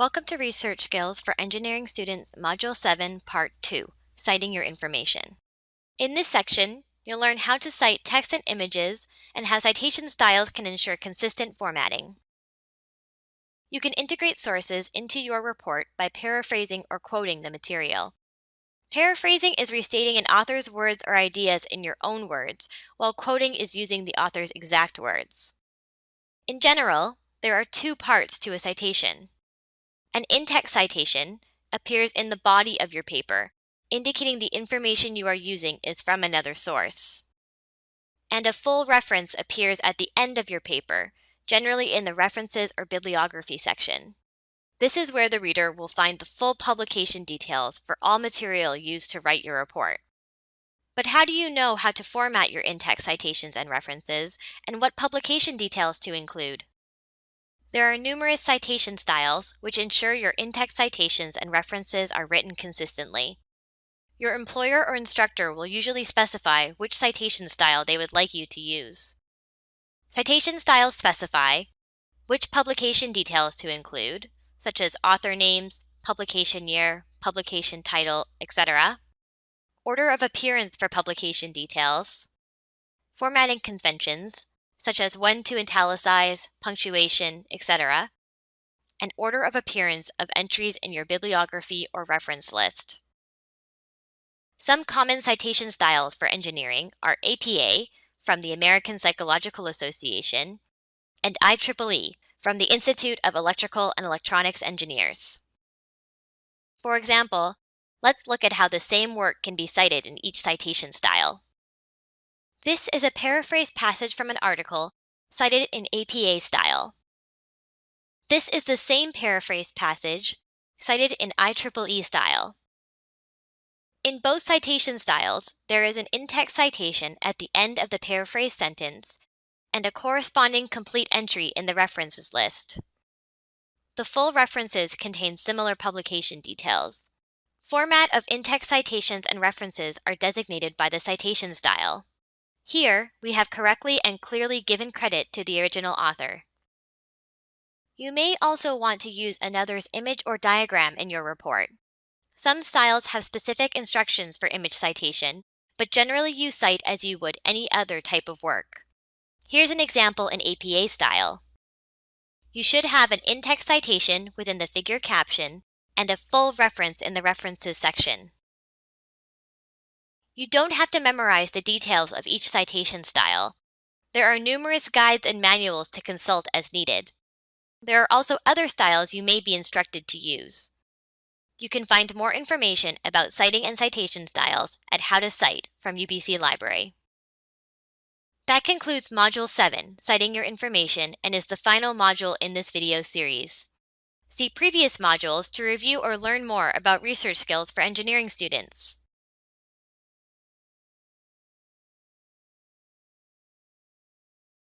Welcome to Research Skills for Engineering Students Module 7, Part 2, Citing Your Information. In this section, you'll learn how to cite text and images and how citation styles can ensure consistent formatting. You can integrate sources into your report by paraphrasing or quoting the material. Paraphrasing is restating an author's words or ideas in your own words, while quoting is using the author's exact words. In general, there are two parts to a citation. An in-text citation appears in the body of your paper, indicating the information you are using is from another source. And a full reference appears at the end of your paper, generally in the references or bibliography section. This is where the reader will find the full publication details for all material used to write your report. But how do you know how to format your in-text citations and references, and what publication details to include? There are numerous citation styles which ensure your in-text citations and references are written consistently. Your employer or instructor will usually specify which citation style they would like you to use. Citation styles specify which publication details to include, such as author names, publication year, publication title, etc., order of appearance for publication details, formatting conventions, such as when to italicize, punctuation, etc., and order of appearance of entries in your bibliography or reference list. Some common citation styles for engineering are APA from the American Psychological Association and IEEE from the Institute of Electrical and Electronics Engineers. For example, let's look at how the same work can be cited in each citation style. This is a paraphrased passage from an article cited in APA style. This is the same paraphrased passage cited in IEEE style. In both citation styles, there is an in-text citation at the end of the paraphrased sentence and a corresponding complete entry in the references list. The full references contain similar publication details. Format of in-text citations and references are designated by the citation style. Here, we have correctly and clearly given credit to the original author. You may also want to use another's image or diagram in your report. Some styles have specific instructions for image citation, but generally you cite as you would any other type of work. Here's an example in APA style. You should have an in-text citation within the figure caption and a full reference in the references section. You don't have to memorize the details of each citation style. There are numerous guides and manuals to consult as needed. There are also other styles you may be instructed to use. You can find more information about citing and citation styles at How to Cite from UBC Library. That concludes Module 7, Citing Your Information, and is the final module in this video series. See previous modules to review or learn more about research skills for engineering students.